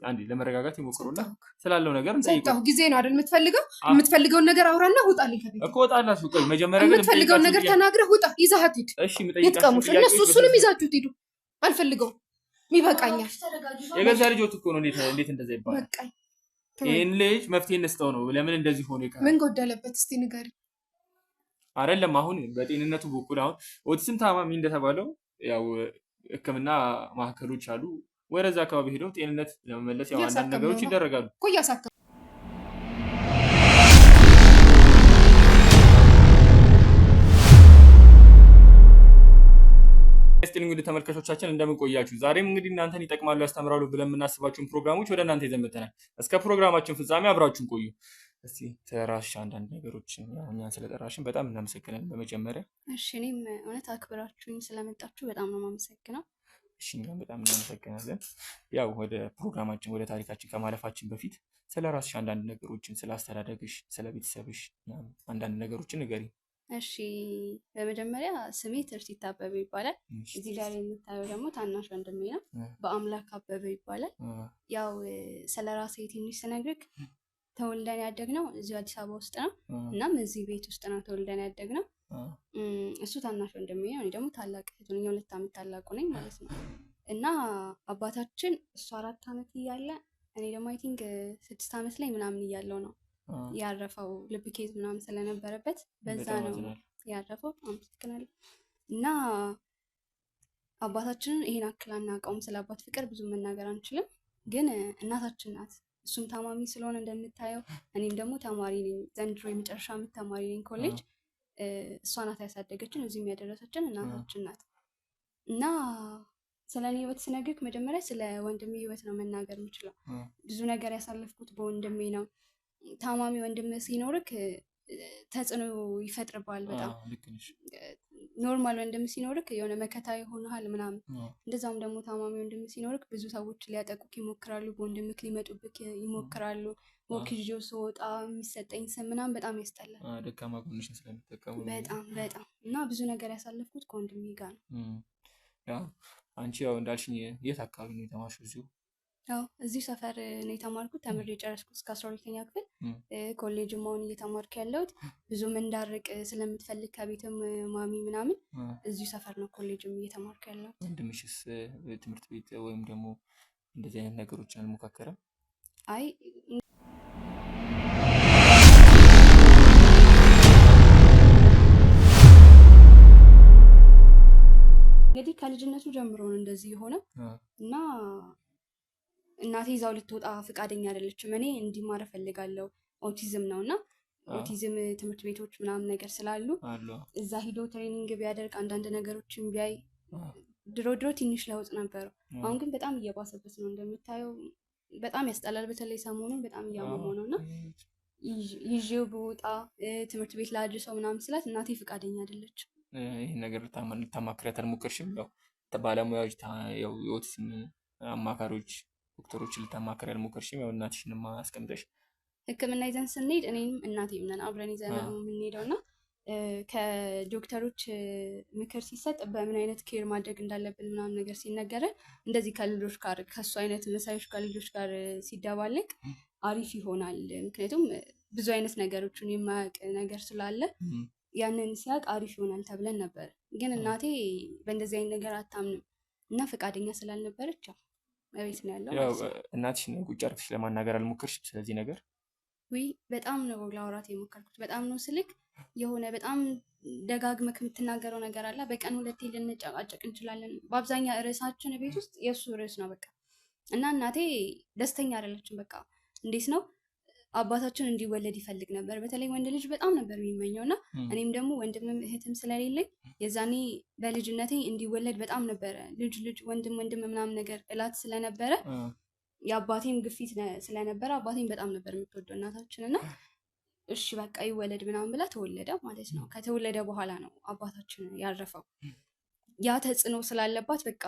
አንዴ ለመረጋጋት ይሞክሩና ስላለው ነገር እንጠይቀው። ጊዜ ነው አይደል የምትፈልገውን ነገር አውራና ውጣልኝ ከቤት እኮ ወጣላችሁ። ቆይ መጀመሪያ ግን የምትፈልገውን ነገር ተናግረህ ውጣ። ይዘሃት ሂድ። እሺ የምጠይቃችሁ እሱንም ይዛችሁት ሂዱ። አልፈልገውም፣ ይበቃኛል። የገዛ ልጆት እኮ ነው። እንዴት እንደዛ ይባላል? በቃኝ። ይሄን ልጅ መፍትሄ እንስጠው ነው። ለምን እንደዚህ ሆነ ይቀር? ምን ጎደለበት እስቲ ንገሪኝ። አይደለም አሁን በጤንነቱ በኩል አሁን ኦቲዝም ታማሚ እንደተባለው ያው ሕክምና ማዕከሎች አሉ። ወደዛ አካባቢ ሄደው ጤንነት ለመመለስ ያው አንዳንድ ነገሮች ይደረጋሉ እኮ እያሳከሙ። እንግዲህ ተመልካቾቻችን እንደምን ቆያችሁ? ዛሬም እንግዲህ እናንተን ይጠቅማሉ ያስተምራሉ ብለን የምናስባቸውን ፕሮግራሞች ወደ እናንተ ይዘን መጥተናል። እስከ ፕሮግራማችን ፍጻሜ አብራችሁን ቆዩ። እስቲ ስለራስሽ አንዳንድ ነገሮችን እኛን ስለጠራሽን በጣም እናመሰግናለን። በመጀመሪያ እሺ፣ እኔም እውነት አክብራችሁኝ ስለመጣችሁ በጣም ነው የማመሰግነው። እሺ፣ እኛም በጣም እናመሰግናለን። ያው ወደ ፕሮግራማችን ወደ ታሪካችን ከማለፋችን በፊት ስለራስሽ አንዳንድ ነገሮችን፣ ስለ አስተዳደግሽ፣ ስለ ቤተሰብሽ አንዳንድ ነገሮችን ንገሪ። እሺ፣ በመጀመሪያ ስሜ ትርሲት አበበ ይባላል። እዚህ ጋር የምታየው ደግሞ ታናሽ ወንድሜ ነው፣ በአምላክ አበበ ይባላል። ያው ስለራሴ ትንሽ ስነግርህ ተወልደን ያደግነው እዚሁ አዲስ አበባ ውስጥ ነው። እናም እዚህ ቤት ውስጥ ነው ተወልደን ያደግነው። እሱ ታናሽ ወንድሜ ነው፣ እኔ ደግሞ ታላቅ እህቱ ነኝ። 2 ዓመት ታላቁ ነኝ ማለት ነው። እና አባታችን እሱ 4 ዓመት እያለ እኔ ደግሞ አይ ቲንክ 6 ዓመት ላይ ምናምን እያለው ነው ያረፈው። ልብ ኬዝ ምናምን ስለነበረበት በዛ ነው ያረፈው። አመሰግናለሁ። እና አባታችንን ይሄን አክል አናውቀውም። ስለ አባት ፍቅር ብዙ መናገር አንችልም፣ ግን እናታችን ናት። እሱም ታማሚ ስለሆነ እንደምታየው፣ እኔም ደግሞ ተማሪ ነኝ። ዘንድሮ የመጨረሻ ዓመት ተማሪ ነኝ ኮሌጅ። እሷ ናት ያሳደገችን፣ እዚህም ያደረሰችን እናታችን ናት። እና ስለ እኔ ህይወት ስነግርህ መጀመሪያ ስለ ወንድሜ ህይወት ነው መናገር የምችለው። ብዙ ነገር ያሳለፍኩት በወንድሜ ነው። ታማሚ ወንድም ሲኖርክ ተጽዕኖ ይፈጥርባል በጣም። ኖርማል ወንድም ሲኖርክ የሆነ መከታ ይሆንሃል ምናምን። እንደዛውም ደግሞ ታማሚ ወንድም ሲኖርክ ብዙ ሰዎች ሊያጠቁክ ይሞክራሉ፣ በወንድምክ ሊመጡብክ ይሞክራሉ። ወክጆ ስወጣ የሚሰጠኝ ስም ምናምን በጣም ያስጠላል። ደካማ ጎንሽን ስለሚጠቀሙ በጣም እና ብዙ ነገር ያሳለፍኩት ከወንድሜ ጋር ነው። ያው አንቺ ያው እንዳልሽኝ የት አካባቢ ነው የተማርሽው? እዚሁ? አዎ እዚሁ ሰፈር ነው የተማርኩት። ተምሬ ጨረስኩት እስከ 12ኛ ክፍል። ኮሌጅ አሁን እየተማርኩ ያለሁት ብዙም እንዳርቅ ስለምትፈልግ ከቤትም ማሚ ምናምን እዚሁ ሰፈር ነው ኮሌጅም እየተማርኩ ያለሁት። ወንድምሽስ ትምህርት ቤት ወይም ደግሞ እንደዚህ አይነት ነገሮችን አልሞካከረም? አይ እንግዲህ ከልጅነቱ ጀምሮ ነው እንደዚህ የሆነው እና እናቴ ይዛው ልትወጣ ፈቃደኛ አይደለችም። እኔ እንዲማር እፈልጋለሁ፣ ኦቲዝም ነው እና ኦቲዝም ትምህርት ቤቶች ምናምን ነገር ስላሉ እዛ ሂዶ ትሬኒንግ ቢያደርግ አንዳንድ ነገሮችን ቢያይ ድሮ ትንሽ ለውጥ ነበረው። አሁን ግን በጣም እየባሰበት ነው እንደምታየው። በጣም ያስጠላል። በተለይ ሰሞኑን በጣም እያመመው ነው እና ይዤው ብወጣ ትምህርት ቤት ላድርሰው ምናምን ስላት እናቴ ፈቃደኛ አይደለችም። ይህን ነገር ልታማክሪያት አልሞከርሽም? ያው ባለሙያዎች የኦቲዝም አማካሪዎች ዶክተሮችን ልታማከሪ አልሞከርሽም? ያው እናትሽንም አስቀምጠሽ ሕክምና ይዘን ስንሄድ እኔም እናቴም ነን አብረን ይዘን ነው የምንሄደው እና ከዶክተሮች ምክር ሲሰጥ በምን አይነት ኬር ማድረግ እንዳለብን ምናምን ነገር ሲነገረን እንደዚህ ከልጆች ጋር ከእሱ አይነት መሳዮች ጋር ልጆች ጋር ሲደባለቅ አሪፍ ይሆናል። ምክንያቱም ብዙ አይነት ነገሮችን የማያውቅ ነገር ስላለ ያንን ሲያውቅ አሪፍ ይሆናል ተብለን ነበር። ግን እናቴ በእንደዚህ አይነት ነገር አታምንም እና ፈቃደኛ ስላልነበረች ያው ቤት ነው ያለው። ያው እናትሽን ቁጭ አድርገሽ ለማናገር አልሞከርሽም ስለዚህ ነገር? ውይ በጣም ነው ላወራት የሞከርኩት። በጣም ነው ስልክ የሆነ በጣም ደጋግመህ የምትናገረው ነገር አለ። በቀን 2 ልንጨቃጨቅ እንችላለን። በአብዛኛው ርዕሳችን ቤት ውስጥ የእሱ ርዕስ ነው በቃ። እና እናቴ ደስተኛ አይደለችም። በቃ እንዴት ነው አባታችን እንዲወለድ ይፈልግ ነበር። በተለይ ወንድ ልጅ በጣም ነበር የሚመኘው እና እኔም ደግሞ ወንድምም እህትም ስለሌለኝ የዛኔ በልጅነቴ እንዲወለድ በጣም ነበረ ልጅ ወንድም ምናምን ነገር እላት ስለነበረ የአባቴም ግፊት ስለነበረ አባቴም በጣም ነበር የምትወደው እናታችን እና እሺ በቃ ይወለድ ምናምን ብላ ተወለደ ማለት ነው። ከተወለደ በኋላ ነው አባታችን ያረፈው። ያ ተጽዕኖ ስላለባት በቃ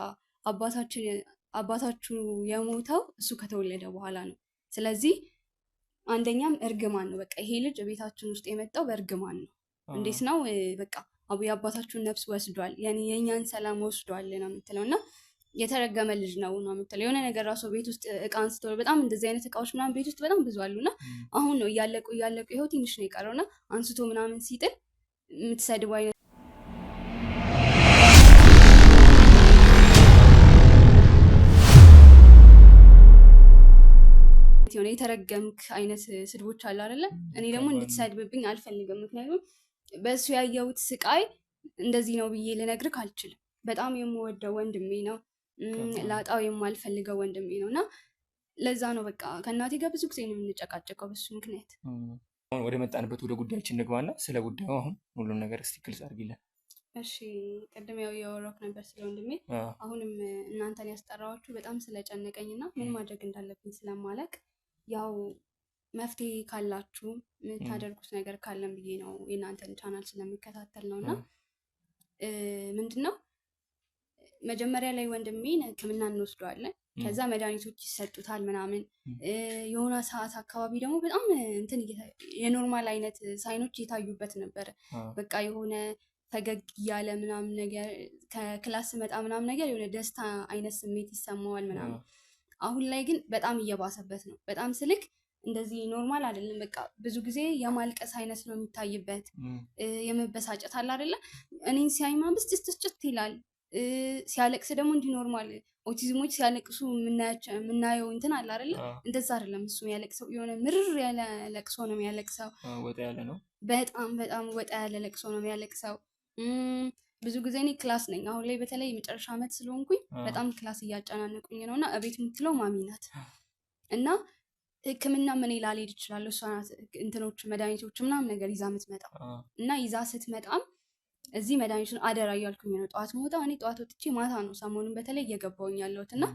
አባታችሁ የሞተው እሱ ከተወለደ በኋላ ነው። ስለዚህ አንደኛም እርግማን ነው። በቃ ይሄ ልጅ ቤታችን ውስጥ የመጣው በእርግማን ነው። እንዴት ነው በቃ የአባታችሁን ነፍስ ወስዷል፣ የእኛን ሰላም ወስዷል ነው የምትለው እና የተረገመ ልጅ ነው የምትለው። የሆነ ነገር ራሱ ቤት ውስጥ እቃ አንስቶ በጣም እንደዚህ አይነት እቃዎች ምናምን ቤት ውስጥ በጣም ብዙ አሉና አሁን ነው እያለቁ ይኸው ትንሽ ነው የቀረውና አንስቶ ምናምን ሲጥል የምትሰድበው አይነት የሆነ የተረገምክ አይነት ስድቦች አሉ አይደለ? እኔ ደግሞ እንድትሰድብብኝ አልፈልግም። ምክንያቱም በእሱ ያየሁት ስቃይ እንደዚህ ነው ብዬ ልነግርህ አልችልም። በጣም የምወደው ወንድሜ ነው፣ ላጣው የማልፈልገው ወንድሜ ነው እና ለዛ ነው በቃ ከእናቴ ጋር ብዙ ጊዜ ነው የምንጨቃጨቀው በሱ ምክንያት። አሁን ወደ መጣንበት ወደ ጉዳያችን እንግባና ስለ ጉዳዩ አሁን ሁሉም ነገር እስቲ ግልጽ አድርጊልን። እሺ ቅድም ያው ያወራሁት ነበር ስለ ወንድሜ። አሁንም እናንተን ያስጠራኋችሁ በጣም ስለጨነቀኝ እና ምን ማድረግ እንዳለብኝ ስለማላቅ ያው መፍትሄ ካላችሁ የምታደርጉት ነገር ካለን ብዬ ነው የእናንተን ቻናል ስለምከታተል ነው እና ምንድን ነው መጀመሪያ ላይ ወንድሜን ሕክምና እንወስደዋለን። ከዛ መድኃኒቶች ይሰጡታል ምናምን። የሆነ ሰዓት አካባቢ ደግሞ በጣም እንትን የኖርማል አይነት ሳይኖች እየታዩበት ነበረ። በቃ የሆነ ፈገግ እያለ ምናምን ነገር ከክላስ መጣ ምናምን ነገር የሆነ ደስታ አይነት ስሜት ይሰማዋል ምናምን። አሁን ላይ ግን በጣም እየባሰበት ነው። በጣም ስልክ እንደዚህ ኖርማል አይደለም። በቃ ብዙ ጊዜ የማልቀስ አይነት ነው የሚታይበት። የመበሳጨት አለ አይደለ? እኔን ሲያይማ ብስጭት ይላል። ሲያለቅስ ደግሞ እንዲህ ኖርማል ኦቲዝሞች ሲያለቅሱ የምናየው እንትን አለ አይደለ? እንደዛ አይደለም እሱ የሚያለቅሰው። የሆነ ምርር ያለ ለቅሶ ነው የሚያለቅሰው። ወጣ ያለ ነው። በጣም ወጣ ያለ ለቅሶ ነው የሚያለቅሰው። ብዙ ጊዜ እኔ ክላስ ነኝ አሁን ላይ በተለይ የመጨረሻ ዓመት ስለሆንኩኝ በጣም ክላስ እያጨናነቁኝ ነው እና እቤት የምትለው ማሚ ናት እና ሕክምና ምን ላልሄድ እችላለሁ። እሷ ናት እንትኖች መድኃኒቶች ምናምን ነገር ይዛ የምትመጣው እና ይዛ ስትመጣም እዚህ መድኃኒቱን አደራ እያልኩኝ ነው ጠዋት መውጣው። እኔ ጠዋት ወጥቼ ማታ ነው ሰሞኑን በተለይ እየገባውኝ ያለሁት እና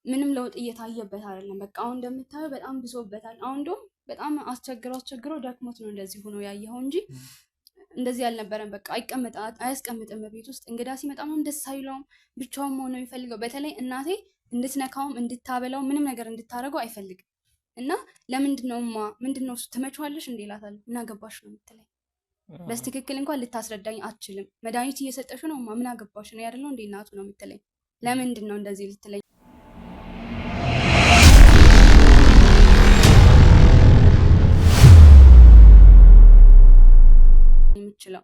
ምንም ለውጥ እየታየበት አይደለም። በቃ አሁን እንደምታየው በጣም ብሶበታል። አሁን እንደውም በጣም አስቸግሮ ደክሞት ነው እንደዚህ ሆኖ ያየኸው እንጂ እንደዚህ አልነበረም። በቃ አያስቀምጥም ቤት ውስጥ። እንግዳ ሲመጣ ምንም ደስ አይለውም። ብቻውን መሆን ነው የሚፈልገው። በተለይ እናቴ እንድትነካውም እንድታበላው ምንም ነገር እንድታደርገው አይፈልግም እና ምንድን ነው እሱ ትመችዋለሽ እንዴ እላታለሁ። ምን አገባሽ ነው የምትለኝ። በስትክክል እንኳን ልታስረዳኝ አትችልም። መድኃኒት እየሰጠሽ ነው ምን አገባሽ ነው ያደለው እንዴ እናቱ ነው የምትለኝ። ለምንድን ነው እንደዚህ ልትለኝ የምችለው?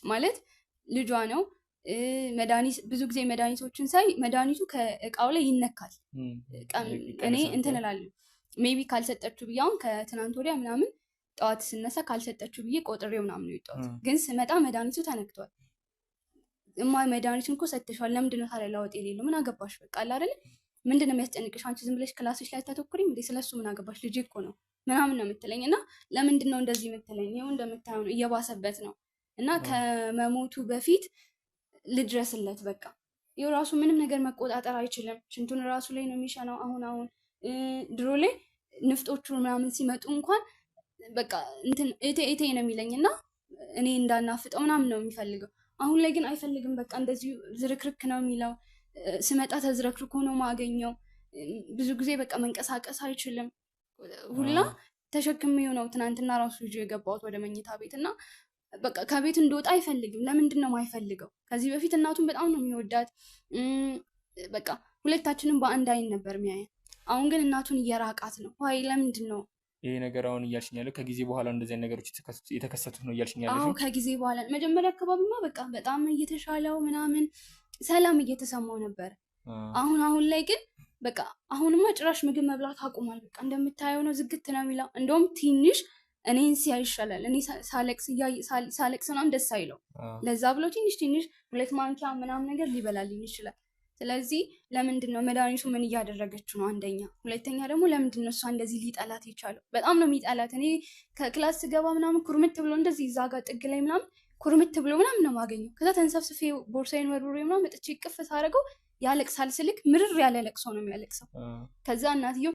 ማለት ልጇ ነው። መድኃኒት ብዙ ጊዜ መድኃኒቶችን ሳይ መድኃኒቱ ከእቃው ላይ ይነካል። እኔ እንትን እላለሁ ሜቢ ካልሰጠችው ብዬ አሁን ከትናንት ወዲያ ምናምን ጠዋት ስነሳ ካልሰጠችው ብዬ ቆጥሬው ምናምን ነው የወጣሁት። ግን ስመጣ መድኃኒቱ ተነክቷል። መድኃኒቱን እኮ ሰጥተሻል፣ ለምንድን ነው ታዲያ ለውጥ የሌለው? ምን አገባሽ? በቃ አለ አይደል? ምንድን ነው የሚያስጨንቅሽ? አንቺ ዝም ብለሽ ክላስሽ ላይ አታተኩሪም እንዴ? ስለሱ ምን አገባሽ? ልጄ እኮ ነው ምናምን ነው የምትለኝ እና ለምንድን ነው እንደዚህ የምትለኝ? ይኸው እንደምታየው ነው እየባሰበት ነው እና ከመሞቱ በፊት ልድረስለት። በቃ ይኸው ራሱ ምንም ነገር መቆጣጠር አይችልም። ሽንቱን ራሱ ላይ ነው የሚሸናው። አሁን ድሮ ላይ ንፍጦቹ ምናምን ሲመጡ እንኳን በቃ እንትን እቴ ነው የሚለኝ እና እኔ እንዳናፍጠው ምናምን ነው የሚፈልገው። አሁን ላይ ግን አይፈልግም። በቃ እንደዚሁ ዝርክርክ ነው የሚለው። ስመጣ ተዝረክርኮ ነው ማገኘው። ብዙ ጊዜ በቃ መንቀሳቀስ አይችልም። ሁላ ተሸክሜው ነው ትናንትና ራሱ ልጅ የገባሁት ወደ መኝታ ቤት እና በቃ ከቤት እንደወጣ አይፈልግም። ለምንድን ነው የማይፈልገው? ከዚህ በፊት እናቱን በጣም ነው የሚወዳት። በቃ ሁለታችንም በአንድ አይን ነበር የሚያየን። አሁን ግን እናቱን እየራቃት ነው። ዋይ ለምንድን ነው ይሄ ነገር አሁን እያልሽኝ ያለው? ከጊዜ በኋላ እንደዚህ ነገሮች የተከሰቱት ነው እያልሽኝ ያለው? አዎ ከጊዜ በኋላ። መጀመሪያ አካባቢማ በቃ በጣም እየተሻለው ምናምን ሰላም እየተሰማው ነበር። አሁን ላይ ግን በቃ አሁንማ ጭራሽ ምግብ መብላት አቁሟል። በቃ እንደምታየው ነው፣ ዝግት ነው የሚለው። እንደውም ትንሽ እኔን ሲያይ ይሻላል። እኔ ሳለቅስ ምናምን ደስ አይለው። ለዛ ብሎ ትንሽ 2 ማንኪያ ምናምን ነገር ሊበላልኝ ይችላል። ስለዚህ ለምንድን ነው መድኃኒቱ ምን እያደረገችው ነው? አንደኛ። ሁለተኛ ደግሞ ለምንድን ነው እሷ እንደዚህ ሊጠላት የቻለው? በጣም ነው የሚጠላት። እኔ ከክላስ ስገባ ምናምን ኩርምት ብሎ እንደዚህ እዛ ጋር ጥግ ላይ ምናምን ኩርምት ብሎ ምናምን ነው የማገኘው። ከዛ ተንሰፍስፌ ቦርሳዬን ወርውሬ ምናምን መጥቼ ቅፍ ሳደርገው ያለቅሳል። ስልክ ምርር ያለ ለቅሶ ነው የሚያለቅሰው። ከዛ እናትየው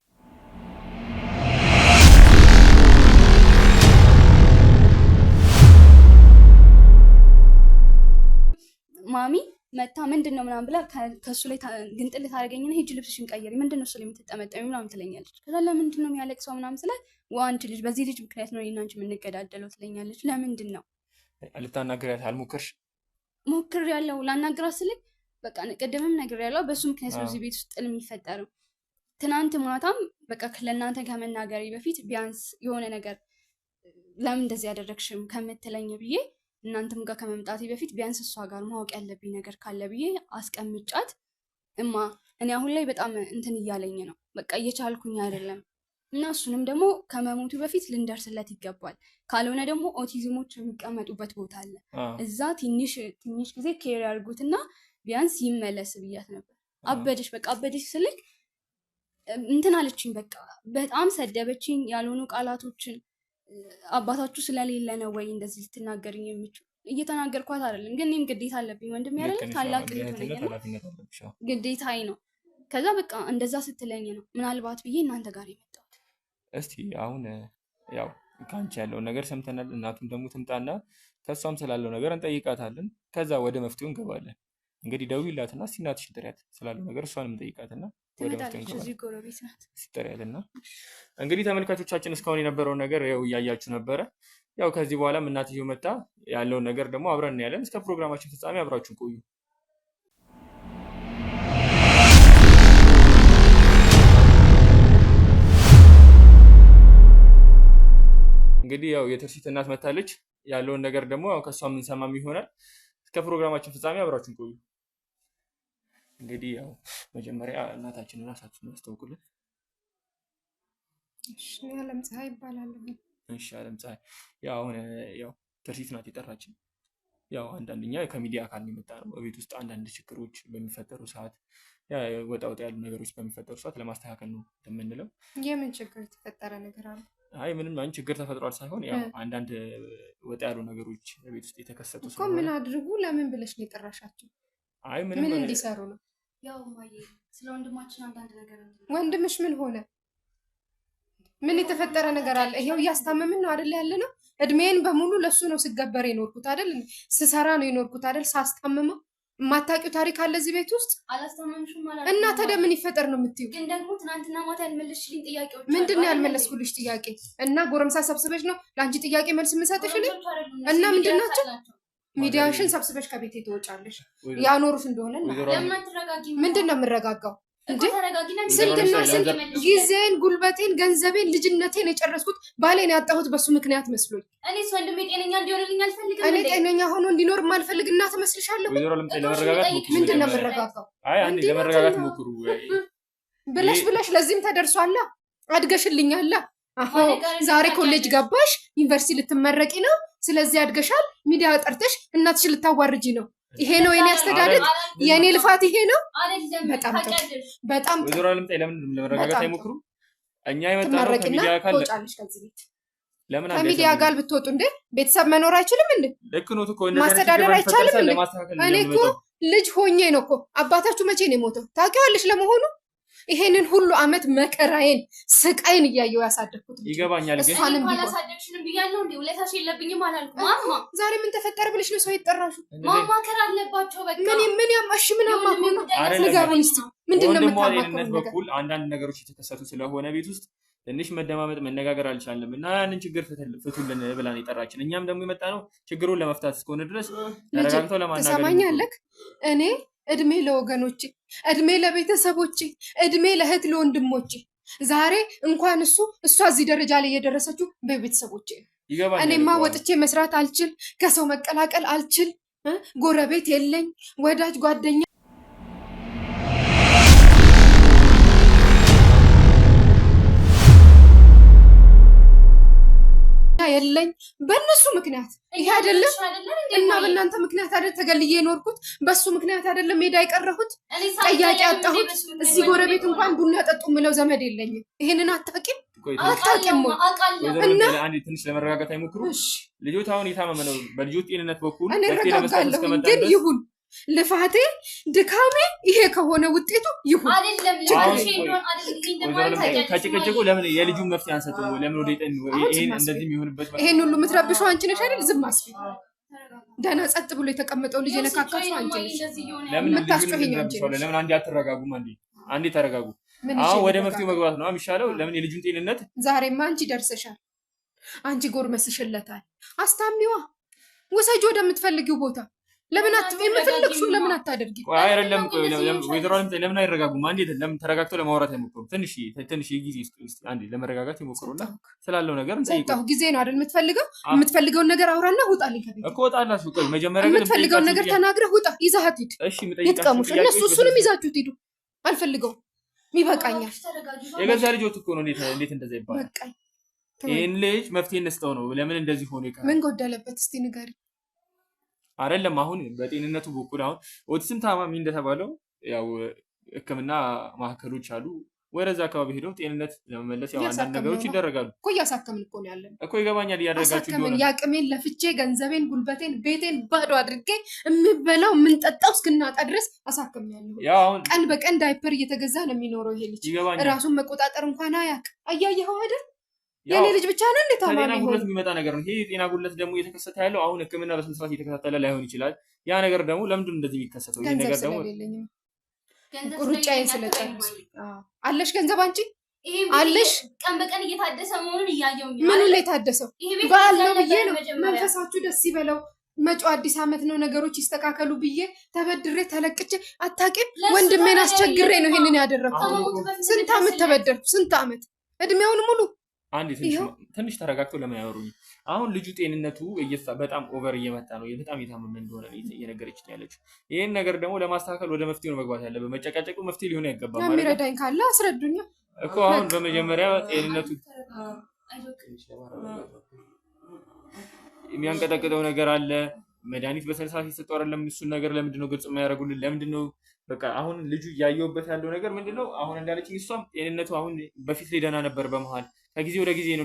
ማሚ መታ ምንድን ነው ምናምን ብላ ከእሱ ላይ ግንጥል ታደርገኝና ሂጂ ልብስሽን ቀይሪ፣ ምንድን ነው እሱ ላይ የምትጠመጠሚ ምናምን ትለኛለች። ከዛ ለምንድን ነው የሚያለቅሰው ምናምን ስላት አንቺ ልጅ በዚህ ልጅ ምክንያት ነው እኔና አንቺ የምንገዳደለው ትለኛለች። ለምንድን ነው ልታናግሪያት አልሞከርሽ? ሞክሬያለሁ ላናግራት ስልክ በቃ ቅድምም ነግሬያለሁ። በሱ ምክንያት ነው እዚህ ቤት ውስጥ ጥል የሚፈጠረው። ትናንት ማታም በቃ ለእናንተ ከመናገሬ በፊት ቢያንስ የሆነ ነገር ለምን እንደዚህ ያደረግሽም ከምትለኝ ብዬ እናንተም ጋር ከመምጣቴ በፊት ቢያንስ እሷ ጋር ማወቅ ያለብኝ ነገር ካለ ብዬ አስቀምጫት እማ እኔ አሁን ላይ በጣም እንትን እያለኝ ነው፣ በቃ እየቻልኩኝ አይደለም እና እሱንም ደግሞ ከመሞቱ በፊት ልንደርስለት ይገባል። ካልሆነ ደግሞ ኦቲዝሞች የሚቀመጡበት ቦታ አለ፣ እዛ ትንሽ ጊዜ ኬር ያድርጉትና ቢያንስ ይመለስ ብያት ነበር። አበደሽ በቃ አበደሽ ስልክ እንትን አለችኝ፣ በቃ በጣም ሰደበችኝ። ያልሆኑ ቃላቶችን አባታችሁ ስለሌለ ነው ወይ እንደዚህ ልትናገርኝ የምችል? እየተናገርኳት አይደለም፣ ግን እኔም ግዴታ አለብኝ። ወንድም ያደለ ታላቅ ግዴታዬ ነው። ከዛ በቃ እንደዛ ስትለኝ ነው ምናልባት ብዬ እናንተ ጋር የመጣሁት። እስቲ አሁን ያው ከአንቺ ያለውን ነገር ሰምተናል። እናቱም ደግሞ ትምጣና ከእሷም ስላለው ነገር እንጠይቃታለን። ከዛ ወደ መፍትሄው እንገባለን። እንግዲህ ደውዪላትና እስቲ እናትሽን ጥሪያት ስላለው ነገር እሷንም እንጠይቃትና ወደ መፍትሄው እንገባለን። ጥሪያትና እንግዲህ ተመልካቾቻችን እስካሁን የነበረውን ነገር ያው እያያችሁ ነበረ። ያው ከዚህ በኋላም እናትየው መጣ ያለውን ነገር ደግሞ አብረን እናያለን። እስከ ፕሮግራማችን ፍጻሜ አብራችሁን ቆዩ። እንግዲህ ያው የትርሲት እናት መታለች። ያለውን ነገር ደግሞ ያው ከሷ የምንሰማም ይሆናል። እስከ ፕሮግራማችን ፍጻሜ አብራችሁን ቆዩ። እንግዲህ ያው መጀመሪያ እናታችንን ራሳችንን አስተዋውቁልን። እሺ አለም ፀሐይ ይባላል። እሺ አለም ፀሐይ፣ ያው አሁን ያው ትርሲት ናት የጠራችን። ያው አንዳንደኛ ከሚዲያ አካል የሚመጣ ነው። በቤት ውስጥ አንዳንድ ችግሮች በሚፈጠሩ ሰዓት ወጣ ያሉ ነገሮች በሚፈጠሩ ሰዓት ለማስተካከል ነው የምንለው። የምን ችግር የተፈጠረ ነገር አለ? አይ ምንም አይነት ችግር ተፈጥሯል ሳይሆን ያው አንዳንድ ወጣ ያሉ ነገሮች በቤት ውስጥ የተከሰቱ እኮ ምን አድርጉ ለምን ብለሽ ነው የጠራሻቸው? አይ ምን እንዲሰሩ ነው? ያው ማየ ስለ ወንድማችን አንዳንድ ነገር ነው። ወንድምሽ ምን ሆነ? ምን የተፈጠረ ነገር አለ? ይሄው እያስታመምን ነው አይደል ያለ ነው። እድሜን በሙሉ ለሱ ነው ስገበር የኖርኩት አይደል? ስሰራ ነው የኖርኩት አይደል? ሳስታምመው የማታውቂው ታሪክ አለ እዚህ ቤት ውስጥ። አላስታመምሽም ማለት እና ታዲያ ምን ይፈጠር ነው የምትይው? ግን ደግሞ ትናንትና ማታ ያልመለስሽልኝ ጥያቄዎች ምንድን ነው ያልመለስኩልሽ ጥያቄ? እና ጎረምሳ ሰብስበሽ ነው ለአንቺ ጥያቄ መልስ የምሰጥሽ እኔ? እና ምንድን ናቸው? ሚዲያሽን ሰብስበሽ ከቤቴ ትወጫለሽ። ያኖሩሽ እንደሆነ ምንድን ነው የምረጋጋው? ስንትና ስንት ጊዜን፣ ጉልበቴን፣ ገንዘቤን፣ ልጅነቴን የጨረስኩት ባሌን ያጣሁት በሱ ምክንያት መስሎኝ። እኔስ ወንድሜ ጤነኛ እንዲሆንልኝ አልፈልግም። እኔ ጤነኛ ሆኖ እንዲኖር የማልፈልግ እናት እመስልሻለሁ? ምንድን ነው የምረጋጋው? ለመረጋጋት ሞክሩ ብለሽ ለዚህም ተደርሷላ። አድገሽልኛላ። አሁን ዛሬ ኮሌጅ ገባሽ፣ ዩኒቨርሲቲ ልትመረቂ ነው። ስለዚህ አድገሻል። ሚዲያ ጠርተሽ እናትሽ ልታዋርጂ ነው። ይሄ ነው የኔ አስተዳደግ፣ የኔ ልፋት ይሄ ነው። በጣም በጣም ወይዘሮ አለምጤ ለምን ለመረጋጋት አይሞክሩ? እኛ የመጣነው ከሚዲያ አካል ትወጫለሽ ከዚህ ቤት። ለምን ከሚዲያ ጋር ብትወጡ እንዴ ቤተሰብ መኖር አይችልም እንዴ? ልክ ነው እኮ ማስተዳደር አይቻልም እንዴ? እኔ እኮ ልጅ ሆኜ ነው እኮ። አባታችሁ መቼ ነው የሞተው ታውቂዋለሽ? ለመሆኑ ይሄንን ሁሉ አመት መከራዬን ስቃይን እያየው ያሳደግኩት ልጅ ይገባኛል። ግን እሷንም አላሳደግሽንም ብያለሁ እንዴ? ውለታሽ የለብኝም አላልኩም? ማማ ዛሬ ምን ተፈጠረ ብለሽ ነው ሰው ይጠራሹ? ማማከር አለባቸው። በቃ ምን ያማሽ ምን አማከሩ ነው? ንገሩኝ እስቲ ምንድነው የምታማከሩት? በኩል አንዳንድ ነገሮች የተከሰቱ ስለሆነ ቤት ውስጥ ትንሽ መደማመጥ መነጋገር አልቻለም እና ያንን ችግር ፍቱልን ብላ ነው የጠራችን። እኛም ደግሞ የመጣ ነው ችግሩን ለመፍታት እስከሆነ ድረስ ተረጋግተው ለማናገር። ትሰማኛለህ? እኔ እድሜ ለወገኖቼ፣ እድሜ ለቤተሰቦቼ፣ እድሜ ለእህት ለወንድሞቼ። ዛሬ እንኳን እሷ እዚህ ደረጃ ላይ የደረሰችው በቤተሰቦቼ። እኔማ ወጥቼ መስራት አልችል፣ ከሰው መቀላቀል አልችል፣ ጎረቤት የለኝ፣ ወዳጅ ጓደኛ የለኝ። በእነሱ ምክንያት ይሄ አይደለም እና በእናንተ ምክንያት አይደል ተገልዬ የኖርኩት? በሱ ምክንያት አይደለም ሜዳ የቀረሁት? ጠያቂ አጣሁት። እዚህ ጎረቤት እንኳን ቡና ጠጡ ምለው ዘመድ የለኝም። ይሄንን አታውቂም? አታውቂም እና ትንሽ ለመረጋጋት አይሞክሩ? ልጆት አሁን የታመመ ነው። በልጆት ጤንነት በኩል እኔ እረጋጋለሁ፣ ግን ይሁን ልፋቴ ድካሜ ይሄ ከሆነ ውጤቱ ይሁን። ከጭቅጭቁ ለምን የልጁን መፍትሄ አንሰጥም? ለምን ወደ ጤን ይሄን እንደዚህ የሚሆንበት ይሄን ሁሉ የምትረብሽው አንቺ ነሽ አይደል? ዝም አስቢ። ደህና ጸጥ ብሎ የተቀመጠው ልጅ የነካካሽው አንቺ ነሽ። ለምን የምታስጮኸኝ አንቺ ነሽ? ለምን አንዴ አትረጋጉም? አንዴ ተረጋጉ። አሁን ወደ መፍትሄው መግባት ነው የሚሻለው። ለምን የልጁን ጤንነት ዛሬማ አንቺ ደርሰሻል። አንቺ ጎርመስሽለታል። አስታሚዋ ውሰጂ ወደምትፈልጊው ቦታ። ለምን የምፈልግሽው ለምን አታደርጊ? ቆይ አይደለም ወይዘሮ ለምን አይረጋጉም? አንዴ ለምን ተረጋግተው ለማውራት አይሞክሩም? ትንሽ ጊዜ እስቲ አንዴ ለመረጋጋት ይሞክሩና ስላለው ነገር እንጠይቀው። ጊዜ ነው አይደል የምትፈልገውን ነገር አውራና ውጣልኝ ከቤት እኮ ወጣላችሁ። ቆይ መጀመሪያ ግን የምትፈልገውን ነገር ተናግረህ ውጣ። ይዘሃት ሂድ። እሺ ይጥቀሙሽ እነሱ እሱንም ይዛችሁት ሂዱ። አልፈልገውም። ይበቃኛል። የገዛ ልጆት እኮ ነው። እንዴት እንደዛ ይባላል? በቃኝ። ይሄን ልጅ መፍትሄ እንስጠው ነው። ለምን እንደዚህ ሆነ ይቀር? ምን ጎደለበት እስቲ ንገሪ። አይደለም አሁን በጤንነቱ በኩል አሁን ኦቲዝም ታማሚ እንደተባለው ያው ሕክምና ማዕከሎች አሉ። ወደዛ አካባቢ ሄደው ጤንነት ለመመለስ ያው አንዳንድ ነገሮች ይደረጋሉ እኮ። እያሳከምን እኮ ነው ያለን እኮ። ይገባኛል እያደረጋችሁ እንደሆነ። ያቅሜን ለፍቼ ገንዘቤን፣ ጉልበቴን፣ ቤቴን ባዶ አድርጌ የምበላው የምንጠጣው እስክናጣ ድረስ አሳክሜያለሁ። ያው አሁን ቀን በቀን ዳይፐር እየተገዛ ነው የሚኖረው ይሄ ልጅ። ራሱን መቆጣጠር እንኳን አያውቅ። አያየኸው አይደል? የኔ ልጅ ብቻ ነው እንዴ ታማሚ ጤና ጉድለት የሚመጣ ነገር ነው። ይሄ የጤና ጉድለት ደግሞ እየተከሰተ ያለው አሁን ሕክምና በስነ ስርዓት እየተከታተለ ላይሆን ይችላል። ያ ነገር ደግሞ ለምንድን ነው እንደዚህ የሚከሰተው? ይሄ ነገር ደግሞ ሩጫዬን ስለጨረስኩ አለሽ ገንዘብ አንቺ አለሽ። ቀን በቀን እየታደሰ መሆኑን እያየው ነው። ምን ላይ ታደሰው? ባለው ብዬ ነው። መንፈሳችሁ ደስ ይበለው። መጪው አዲስ ዓመት ነው። ነገሮች ይስተካከሉ ብዬ ተበድሬ ተለቅቼ አታውቂም። ወንድሜን አስቸግሬ ነው ይሄንን ያደረኩት። ስንት ዓመት ተበደርኩ? ስንት ዓመት እድሜውን ሙሉ። አንዴ ትንሽ ተረጋግተው ለምን ያወሩኝ? አሁን ልጁ ጤንነቱ በጣም ኦቨር እየመጣ ነው። በጣም የታመመ እንደሆነ እየነገረች ነው ያለችው። ይሄን ነገር ደግሞ ለማስተካከል ወደ መፍትሄ ነው መግባት ያለበት። መጨቃጨቁ መፍትሄ ሊሆን አይገባም ማለት ነው። የሚረዳኝ ካለ አስረዱኛ እኮ። አሁን በመጀመሪያ ጤንነቱ የሚያንቀጠቅጠው ነገር አለ። መድኃኒት በስነ ስርዓት ይሰጠው አይደለም። እሱን ነገር ለምንድን ነው ግልጽ የማያደርጉልን? ለምንድን ነው በቃ አሁን ልጁ እያየሁበት ያለው ነገር ምንድን ነው? አሁን እንዳለችኝ እሷም ጤንነቱ አሁን በፊት ላይ ደህና ነበር። በመሀል ከጊዜ ወደ ጊዜ ነው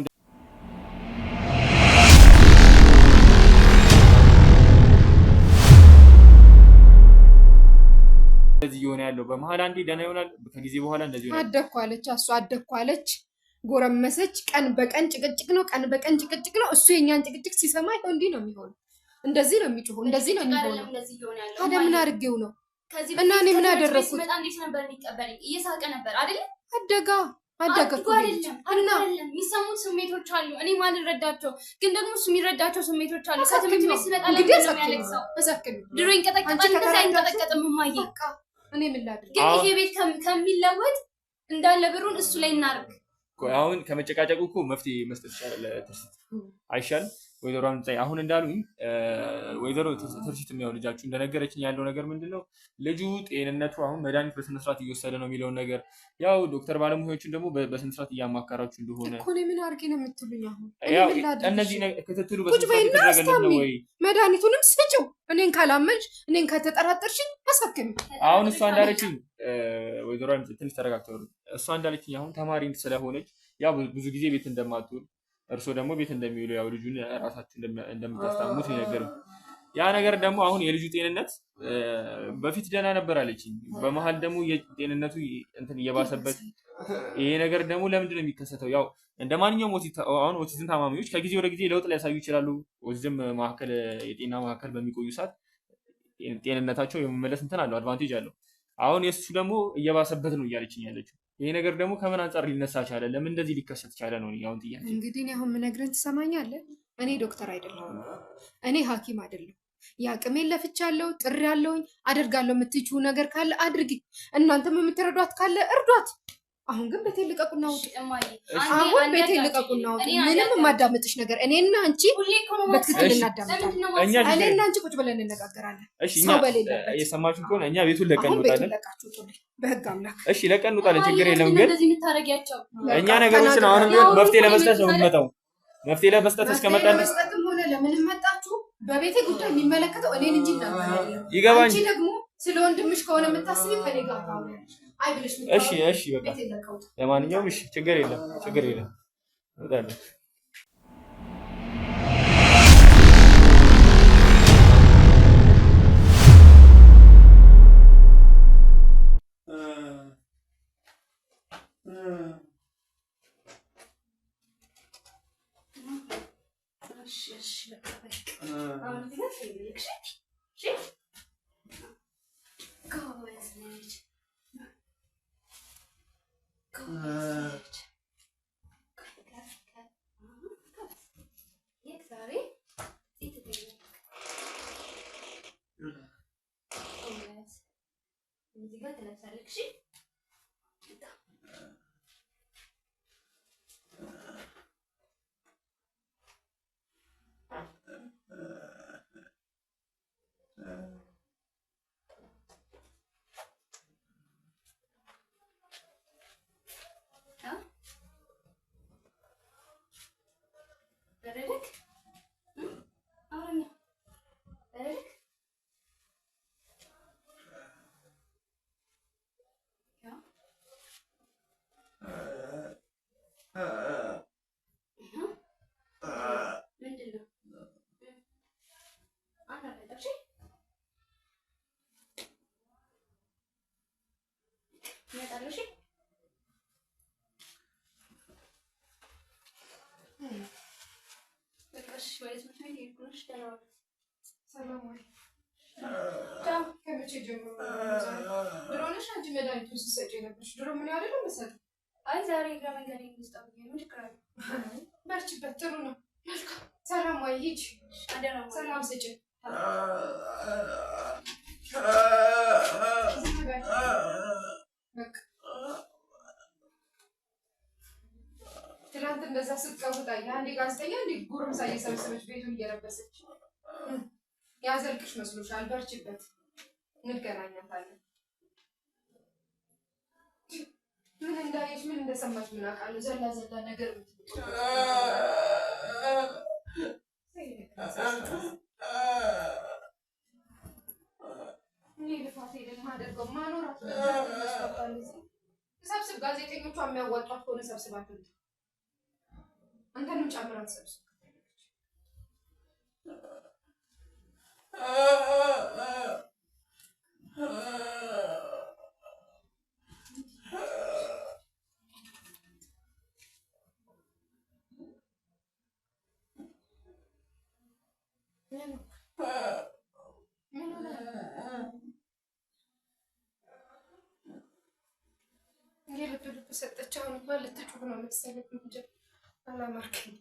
እንደዚህ እየሆነ ያለው። በመሀል አንዴ ደህና ይሆናል፣ ከጊዜ በኋላ እንደዚህ ይሆናል። አደኩ አለች እሷ አደኩ አለች፣ ጎረመሰች። ቀን በቀን ጭቅጭቅ ነው፣ ቀን በቀን ጭቅጭቅ ነው። እሱ የኛን ጭቅጭቅ ሲሰማ ይኸው እንዲህ ነው የሚሆነው። እንደዚህ ነው የሚጮኸው፣ እንደዚህ ነው የሚሆነው። ታዲያ ምን አድርጌው ነው? እና እኔ ምን አደረኩት? በጣም እንዴት ነበር የሚቀበለኝ? እየሳቀ ነበር አይደል? አደጋ እና የሚሰሙት ስሜቶች አሉ። እኔ ማልረዳቸው ግን ደግሞ እሱ የሚረዳቸው ስሜቶች አሉ። ከትምህርት ቤት ስመጣ ለምን ነው የሚያለቅሰው? ድሮ ይንቀጠቀጣል፣ እንደዛ አይንቀጠቀጥም። እማዬ እኔ ምን ላድርግ? ግን ይሄ ቤት ከሚለወጥ እንዳለ ብሩን እሱ ላይ እናርግ። አሁን ከመጨቃጨቁ እኮ መፍትሄ መስጠት ይቻላል። ትርሲት አይሻልም? ወይዘሮ አምጣይ አሁን እንዳሉኝ ወይዘሮ ትርሲት የሚያው ልጃችሁ እንደነገረችኝ ያለው ነገር ምንድነው? ልጁ ጤንነቱ አሁን መድኃኒት በስነ ስርዓት እየወሰደ ነው የሚለውን ነገር ያው ዶክተር ባለሙያዎችን ደግሞ በስነ ስርዓት እያማከራችሁ እንደሆነ እኮ ነው። ምን አድርጌ ነው የምትሉኝ? አሁን ያው እነዚህ ክትትሉ በስነ ስርዓት እየተደረገለት ነው ወይ? መድኃኒቱንም ስጭው። እኔን ካላመንሽ፣ እኔን ከተጠራጠርሽኝ አሳክሚ። አሁን እሷ እንዳለችኝ ወይዘሮ ትንሽ ተረጋግተው እሷ እንዳለችኝ አሁን ተማሪ ስለሆነች ያው ብዙ ጊዜ ቤት እንደማትውል እርሶ ደግሞ ቤት እንደሚውሉ ያው ልጁን ራሳችሁ እንደምታስታምሙት ነገር ያ ነገር ደግሞ አሁን የልጁ ጤንነት በፊት ደህና ነበር አለችኝ። በመሀል ደግሞ የጤንነቱ እንትን እየባሰበት ይሄ ነገር ደግሞ ለምንድን ነው የሚከሰተው? ያው እንደ ማንኛውም አሁን ኦቲዝም ታማሚዎች ከጊዜ ወደ ጊዜ ለውጥ ሊያሳዩ ይችላሉ። ኦቲዝም ማዕከል የጤና ማዕከል በሚቆዩ ሰዓት ጤንነታቸው የመመለስ እንትን አለው፣ አድቫንቴጅ አለው። አሁን የሱ ደግሞ እየባሰበት ነው እያለችኝ ያለችው። ይሄ ነገር ደግሞ ከምን አንጻር ሊነሳ ቻለ? ለምን እንደዚህ ሊከሰት ቻለ ነው አሁን ጥያቄ። እንግዲህ እኔ አሁን የምነግርህን ትሰማኛለህ? እኔ ዶክተር አይደለሁም፣ እኔ ሐኪም አይደለሁም። የአቅሜን ለፍቻለሁ፣ ጥሬያለሁኝ። አደርጋለሁ የምትችው ነገር ካለ አድርጊ። እናንተም የምትረዷት ካለ እርዷት። አሁን ግን ቤቴን ልቀቁና ውጡ። አሁን ቤቴን ልቀቁና ውጡ። ምንም የማዳመጥሽ ነገር እኔና አንቺ በትክክል እናዳምጣለን። እኔና አንቺ ቁጭ ብለን እንነጋገራለን። ሰው በሌለበት የሰማችሁ ከሆነ እኛ ቤቱን ለቀን እንወጣለን። በህግ አምላክ እሺ፣ ለቀን እንወጣለን። ችግር የለም። ግን እኛ ነገሮችን አሁን መፍትሄ ለመስጠት ነው የምንመጣው። መፍትሄ ለመስጠት እስከመጣን መስጠትም ሆነ ለምን መጣችሁ? በቤቴ ጉዳይ የሚመለከተው እኔን እንጂ ይገባኝ። አንቺ ደግሞ ስለ ወንድምሽ ከሆነ የምታስቢ ከኔ ጋር ታውሪያለሽ። እሺ በቃ ለማንኛውም እሺ፣ ችግር የለም። እንወጣለን። ትለብሳለህ። እሺ ከመቼ ጀምሮ ድሮ ነሽ አንቺ መድኃኒቱን ስትሰጪ የነበርሽ? ድሮ ምን ያደለ መሰለኝ። አይ ዛሬ ከመንገድ የሚስጠው ምን ችግር አለ? በርቺበት፣ ጥሩ ነው። ሰላም ወይ ሂጅ፣ ሰላም ስጭ። ትናንት እንደዛ ስትቀውጣ የአንዴ ጋዜጠኛ እንዴ ጉርምሳ እየሰበሰበች ቤቱን እየረበሰች ያዘልቅሽ መስሎሻል? በርቺበት፣ እንገናኛታለን። ምን እንዳየሽ ምን እንደሰማሽ ምን አውቃለሁ? ዘላ ዘላ ነገር እኔ ልፋት ሄደን ማደርገው ማኖራት ሰብስብ። ጋዜጠኞቿ የሚያዋጧት ከሆነ ሰብስባት፣ አንተንም ጨምራት ሰብስብ። ልብ ሰጠች። አሁን እንኳን ልትጩህ ነው መሰለኝ እንጂ አላማርክም።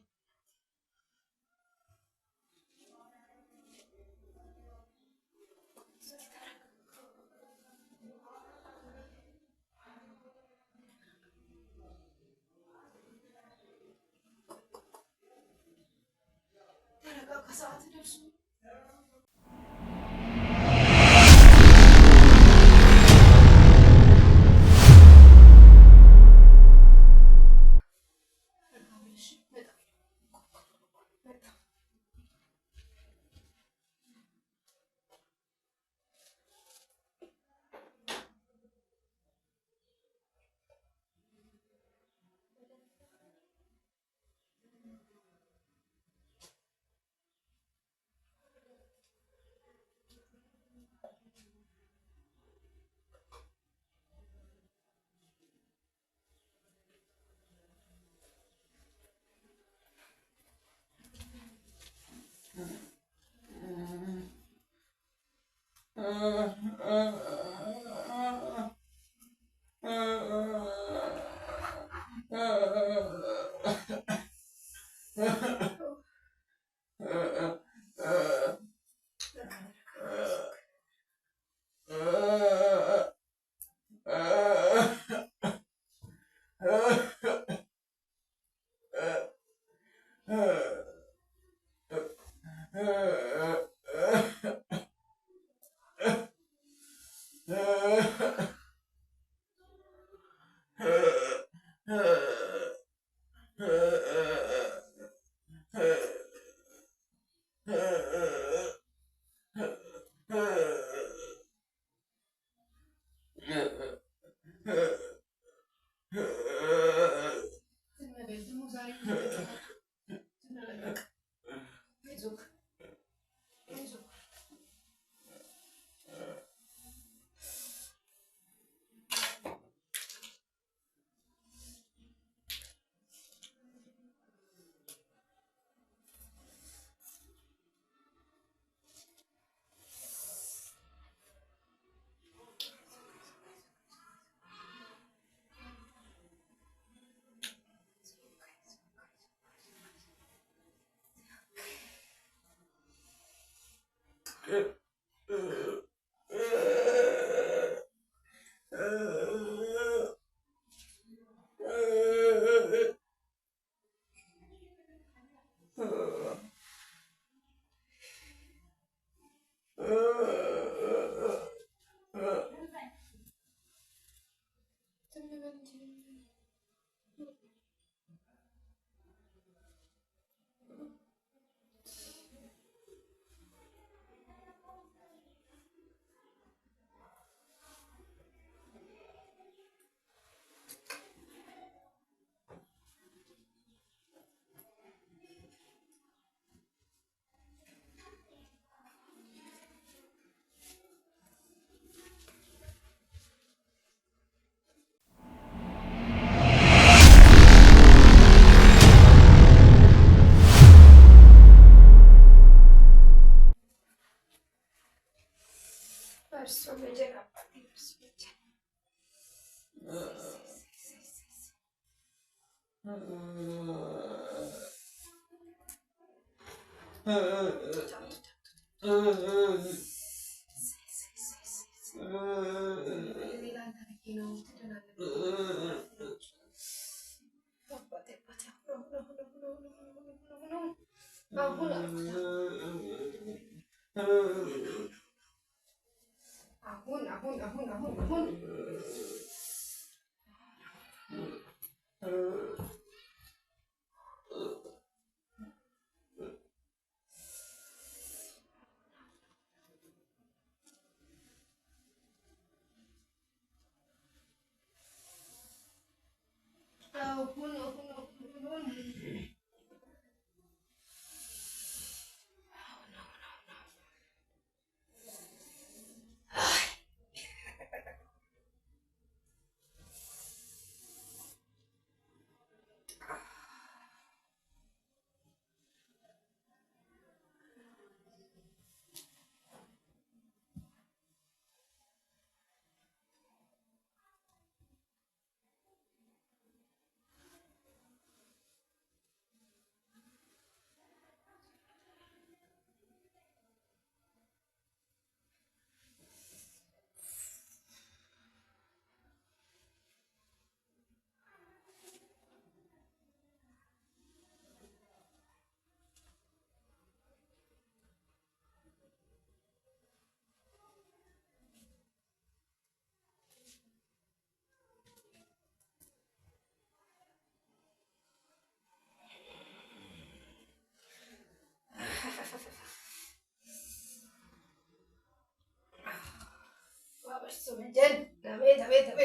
ተረጋጋ፣ ሰዓት ደርሶ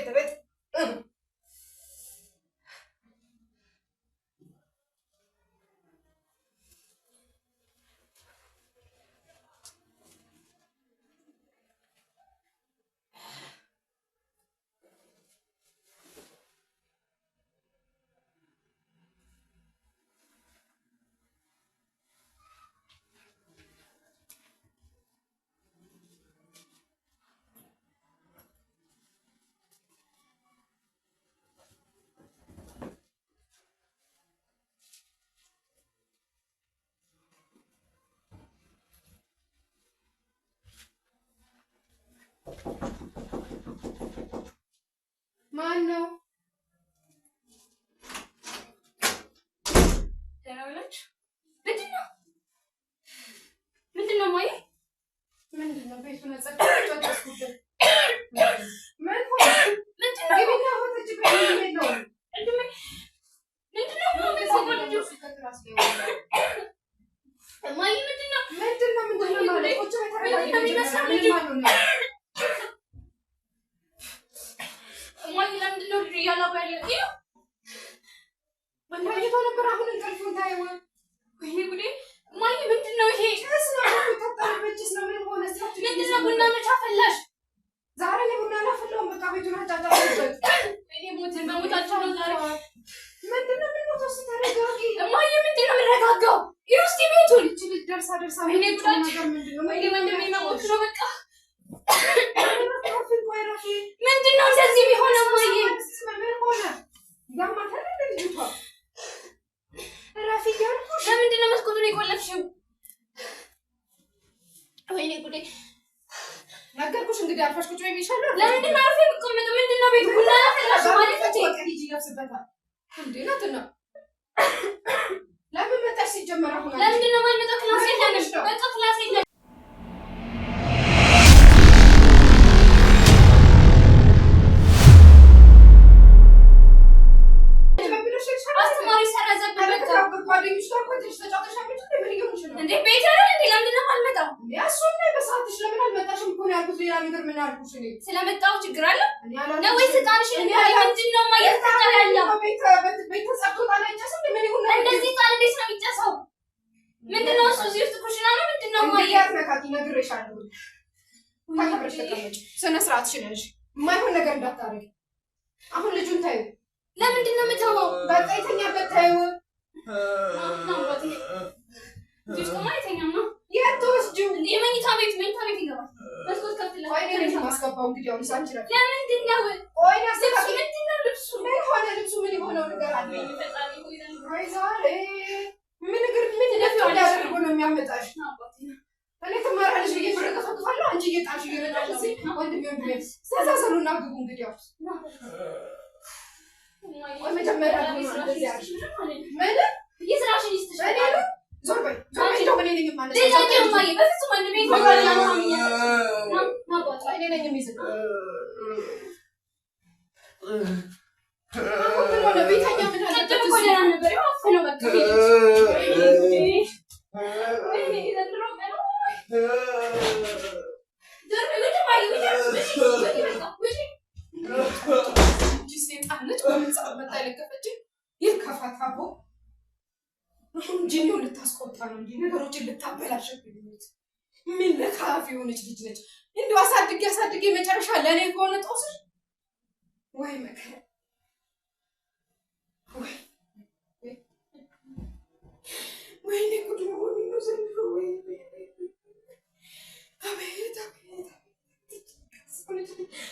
ቤት ማን ነው? ተራውላች ምንድን ነው ማይ ምንድን ነው ቤቱን አጸዳችሁት? ምን ሆነ? ምንድን ነው ቤቱን አወጣችሁ? ምንድን ነው ማይ ምንድን ነው ማለት ቁጭ በተረጋጋ ማይ ለምንድን ነው እያላባ ያለ ወንዳይቶ ነበር። አሁን እንቅልፉን ታየው። ወይኔ ጉዴ! ማይ ምንድን ነው ይሄ? ታጣለበችስ ነው? ምን ሆነ? ምንድን ነው? ቡና መች አፈላሽ? ዛሬ ላይ ቡና አላፈላሁም። በቃ ቤቱን አጫጫሁበት። እኔ ሞትን በሞታቸው ነው ዛሬ። ምንድን ነው? ምን ሞተው ስትረጋጊ? ማይ ምንድን ነው የምረጋጋው? ይውስቲ ቤቱን እቺ ልጅ ደርሳ ወይኔ ጉዳችን ምንድን ነው? ወንድሜ መሞት ነው በቃ። ምንድን ነው እንደዚህ የሚሆነው? ማይ ምን ሆነ? ያማታል ልጅቷ። ራፊ ያልኩሽ ለምንድን ነው መስኮቱን የቆለፍሽው? ወይኔ ጉዴ! ነገርኩሽ። እንግዲህ አርፈሽ ቁጭ በይ የሚሻለው። ለምንድን ነው አርፌ የምትቀመጠው? ምንድን ነው ቤቱ ቡና ያፈላሽ ማለት ነው? ሂጂ ይለብስበታል እንዴ ናትና ለምን መጣሽ? ሲጀመር አሁን ለምንድን ነው የማይመጣው? ክላስ የለንም። በቃ ክላስ የለንም። ስለመጣው ችግር አለ ነው ወይስ ህፃንሽን ምንድን ነው እየተፈጠረ ያለው? ቤተሰብ ተጣላችስ ምን ይሁን? እንደዚህ ህፃን እንዴት ነው የሚጨሰው? ምንድን ነው እሱ እዚህ ውስጥ ኩሽና ነው ምንድን ነው ማየት ነካቲ ነግሬሻለሁ። ታከብረሽ ተቀመጭ። ስነ ስርዓትሽን ያዥ። የማይሆን ነገር እንዳታረጊ። አሁን ልጁን ታዩ። ለምንድን ነው የምተወው? በቃ የተኛበት ታዩ። ልጅ ቆማ አይተኛም ነው የትወስጂው? የመኝታ ቤት ይገባል። መስኮት ከፍተህ ቆይ እኔ ማስገባው እንግዲህ አሁን ሳንቺ ነው። ለምንድን ነው ቆይ ልብሱ ምንድን ነው? ልብሱ ምን ሆነ? ልብሱ ምን የሆነው ነገር አለ? ፈጣሪ ሆይ ዘንድ ቆይ ዛሬ ምን ያደርጎ ነው የሚያመጣሽ? እኔ ትማራለሽ ብዬ ብር ከፈትፋለሁ። አንቺ እየጣልሽ እየመጣሽ እዚህ ወንድሜ ተሳሰሩና ግቡ እንግዲህ አሁን ቆይ መጀመሪያ ምን የስራሽን ይስጥሽ። ዞር በይ እንደው እኔ ነኝ ማለት ልጃቸው ማየ በፍጹም ወንድሜ እኔ ነኝ የሚይዝ ጂኒውን ልታስቆጣ ነው እንጂ ነገሮችን ልታበላሽብኝ። ምን ለካፍ የሆነች ልጅ ነች። እንደው አሳድጌ መጨረሻ ለእኔ ከሆነ ጦስሽ ወይ መከራ ወይኔ ጉድ መሆኑ ነው ዘንድሮ። አቤት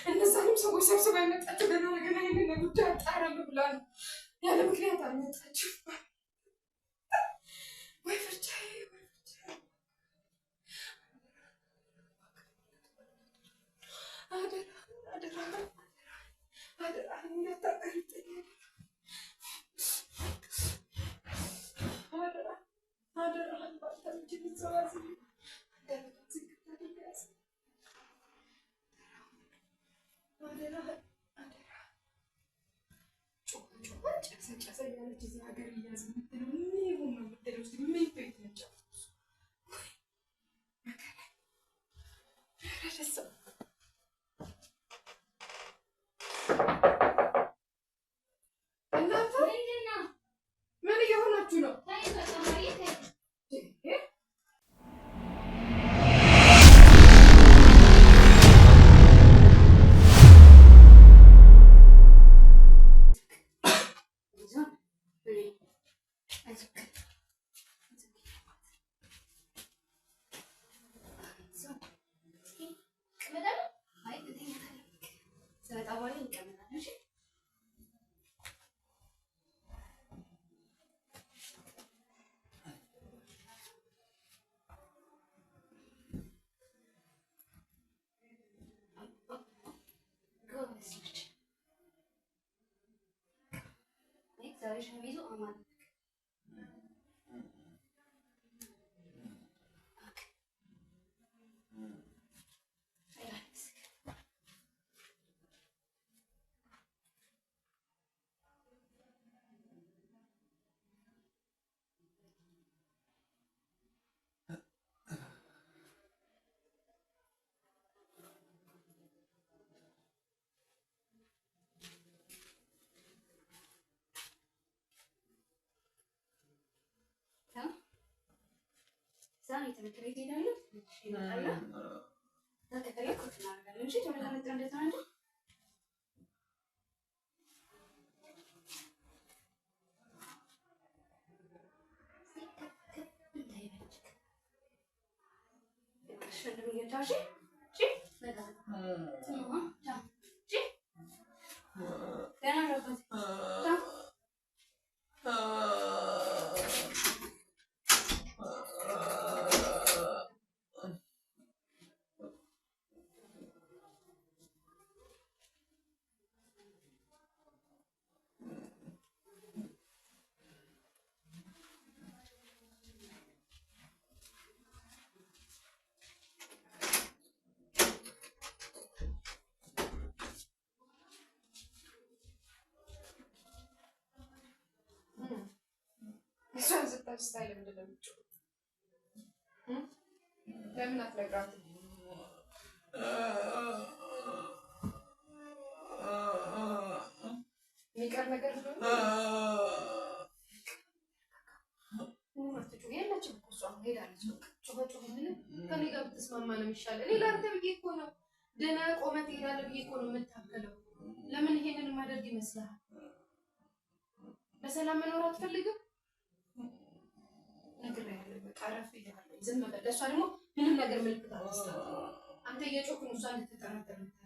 እነዛንም ሰዎች ሰብስባ የመጣችው ገና ይህንን ጉዳይ አጣራለሁ ብላ ነው። ያለ ምክንያት አልመጣችው። ወይ ፍርቻዬ አደራ እንዳታቀርጠኝ አደራ ባታምጪ ልትሰዋዝ ጨሰ ያለች እዚህ ሀገር እያዝ ምትለው ምን ይሁን ነው ምትለው? ስ ምን ቤት ነጫ እናንተ ምን እየሆናችሁ ነው? ሸሚዙ አማን ዛሬ ትምህርት ቤት ሄዳለሁ። ይመጣል ተከታታይ ኮት እናደርጋለን እንጂ ተመጣጣኝ እንደተናደ ስታይል ምንድን ነው የምትጮህ? ለምን አትነግራትም? የሚቀር ነገር ነው። ያለችው እኮ እሷ ሄዳለች። ጮኸ ምን ከኔ ጋር ብትስማማ ነው የሚሻለው። እኔ ለአንተ ብዬ እኮ ነው ደህና ቆመህ ትሄዳለህ ብዬ እኮ ነው የምታከለው። ለምን ይሄንን ማድረግ ይመስልሃል? በሰላም መኖር አትፈልግም? ነግሬሃለሁ። በቃ አረፍ ይላል። ዝም በል። ለእሷ ደግሞ ምንም ነገር ምልክት አትስጣት። አንተ እየጮክ ነው እሷ እንድትጠራጠር የምታደርገው።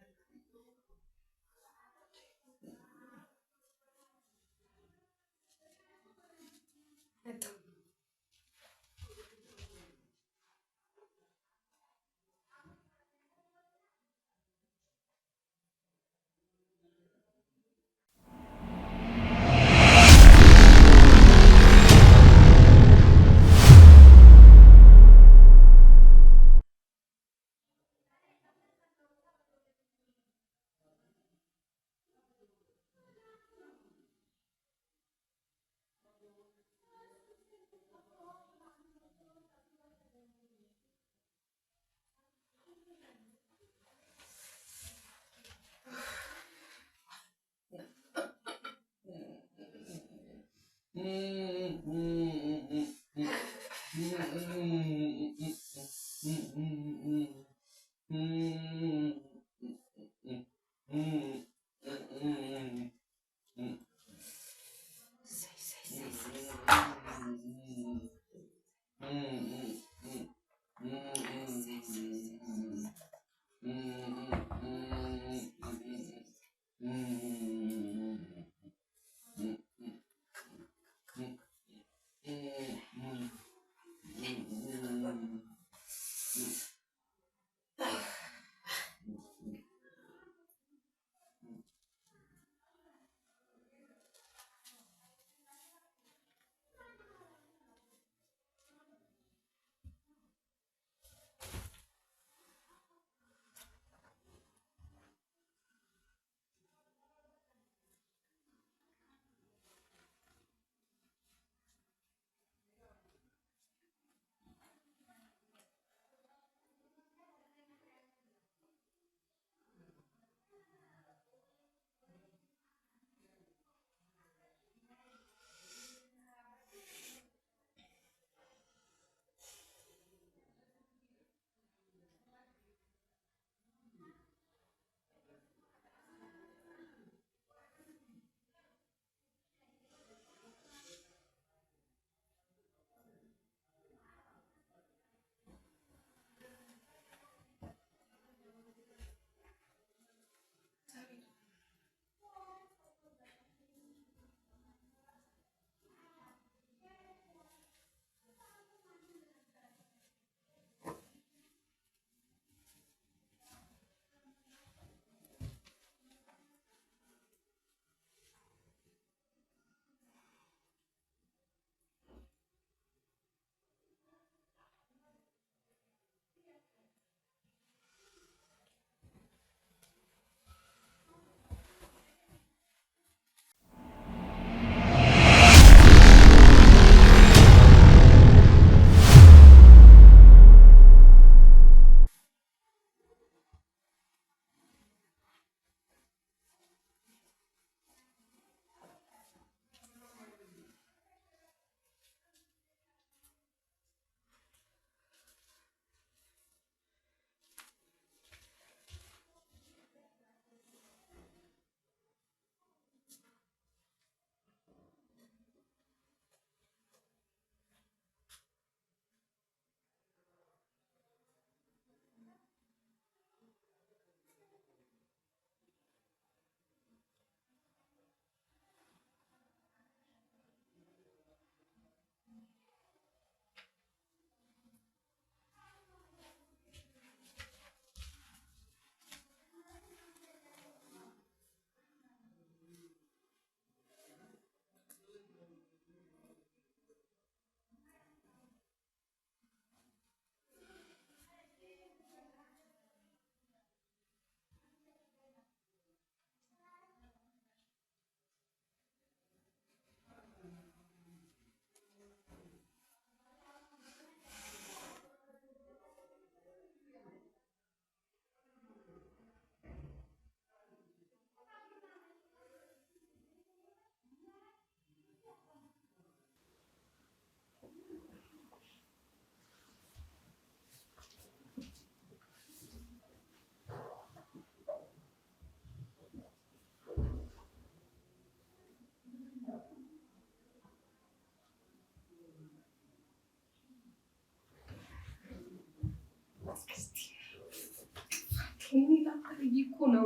እኮ ነው።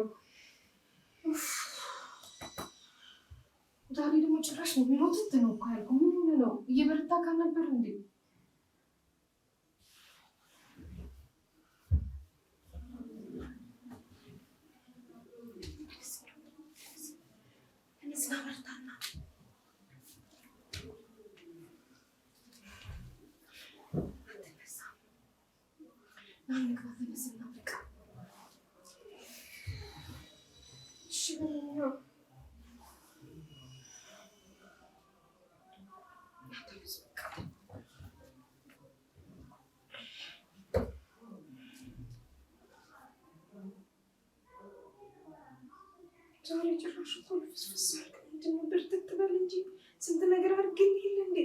ዛሬ ደግሞ ጭራሽ ሞትት ነው እኮ ያልኩህ። ምን ሆነህ ነው? እየበረታ ካልነበር እንዴ? ዛሬ ጭራሽ እኮ ልፍስፍስ አልክ። ምንድን ነው ብርትት በል እንጂ ስንት ነገር አድርገን የለ እንዴ?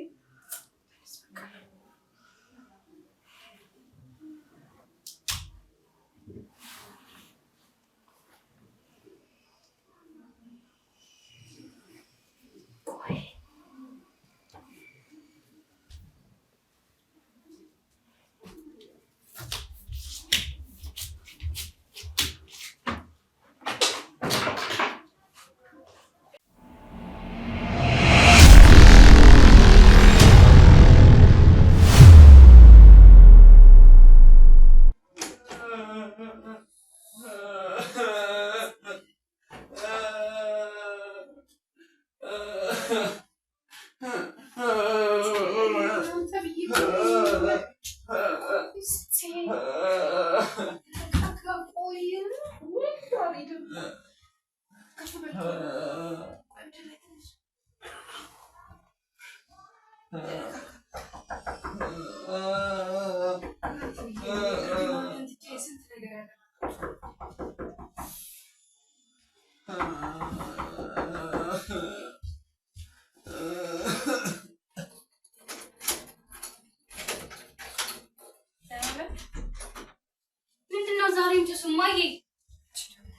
ምንድነው ዛሬም ጭሱ ማዬ?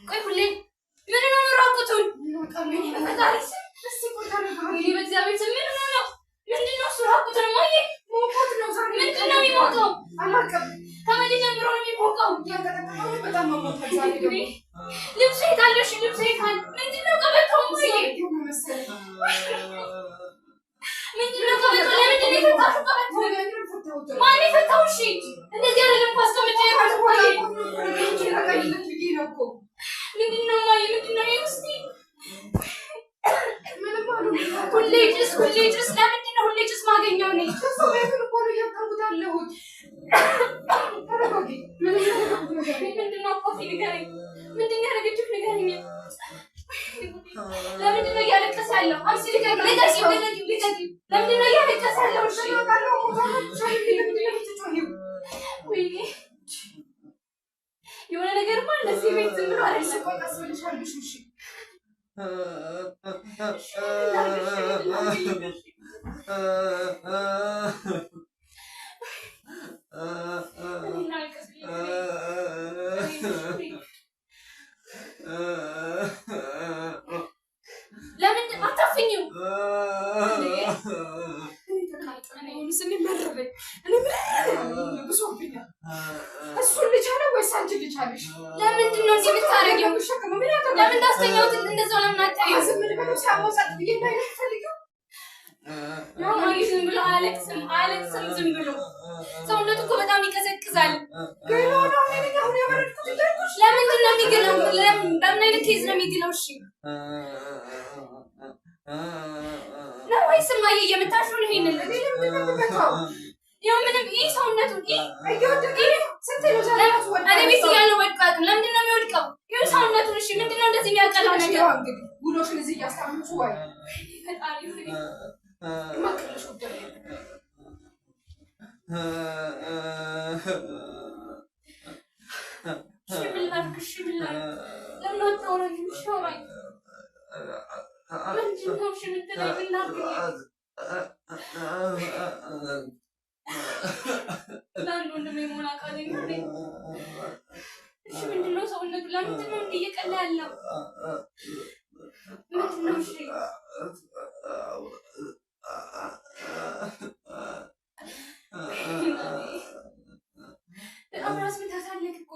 ቆይ ሁሌ ምን ነው ራቁቱን? በእግዚአብሔር ስም ምን ነው? ምንድነው እሱ ራቁቱን ማዬ? ሞቆት ነው ዛሬ። ምንድነው የሚሞቀው? አላውቅም። ከመቼ ጀምሮ ነው የሚሞቀው? በጣም ሞቆት ዛሬ ደግሞ። ልብሱ የት አለ? እሺ ልብሱ የት አለ? ምንድነው ቀበቶው ማዬ? ምንድነው ቀበቶው? ለምንድን ነው የፈታሽው ቀበቶው? ማን የፈታው? እሺ እንደዚህ አይደለም እኮ አስቀምጬ የፈታው ማዬ። ምንድነው ማዬ? ምንድነው ይሄ? እስኪ ሁሌ ጭስ ለምንድን ነው ሁሌ ጭስ ማገኘው? እኔ ቤቱን እኮ ነው እያቀምኩት ያለሁት። ምንድነው ኮፊ ንገረኝ። ምንድን ነው ያደረገችው? ንገረኝ። ለምንድን ነው እያለቀሰ ያለው? አንቺ ልቀቂው። ለምንድን ነው እያለቀሰ ያለው? እሺ ወይኔ የሆነ ነገር ማለት እዚህ ቤት ዝም ብሎ አይደለም። ቆይ ቀስ ብለሽ አልብሽ። እሺ ለምንድን አታፍኝው? እሱን ልቻለው ወይስ አንቺ ልቻለሽ? ለምንድን ነው እንደዚህ የምታረጊው? ለምን ታስተኛውት እንደዛው? ለምን አታይም? ዝም ብለው ሲያሞጻት ብዬ እንዳይፈልገው ማይ ዝም ብሎ አያለቅስም። ዝም ብሎ ሰውነቱ እኮ በጣም ይቀዘቅዛል። ገና ነው እኔ አሁን ያበረድኩት ይደርኩሽ። ለምንድን ነው የሚገለው? በምን አይነት ኬዝ ነው የሚገለው? እሺ ነው ወይስ ማየ እየመታሽው ነው? ይሄንን ለምን እንደምትመታው ያው ምንም ይሄ ሰውነቱን አይወድቅ። ስንት ነው ዛሬ ወድቀው? እኔ ቤት እያለሁ ወድቀው አያውቅም። ለምንድን ነው የሚወድቀው? ይሄ ሰውነቱን እሺ ምንድን ነው እንደዚህ የሚያቀላው ነገር? እንግዲህ ጉዶሽን እዚህ እያስታምጡ ወይ ፈጣሪ ሆይ ማከለሽ ወደረ እሺ ብላክ ለምን አታወራኝ? እሺ አውራኝ። ምንድን ነው እሺ የምትለኝ? ብላክ ለአንድ ወንድሜ መሆን አቃተኝ። እሺ ምንድን ነው ሰውነቱ? ለምንድን ነው እንዲህ እየቀላ ያለው? ምንድን ነው? እሺ በጣም ራስ ምታት አለክ እኮ።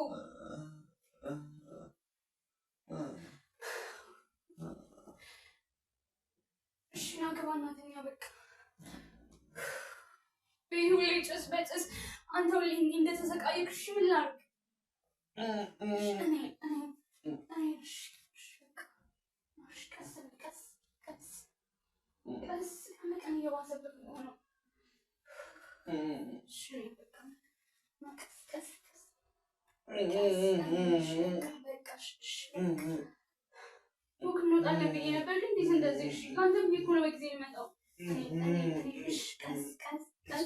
ግባና ተኛ በቃ። ሁሌ ጭስ በጭስ አንተ ሁሌ እንደተሰቃየሽ ምን ላድርግ? ቀስ ከመጠን እየባሰበት ነው። እንወጣለን ብዬ ነበር ግን እንዴት እንደዚህ? እሺ ከአንተም እኮ ነው በጊዜ የሚመጣው። ቀስ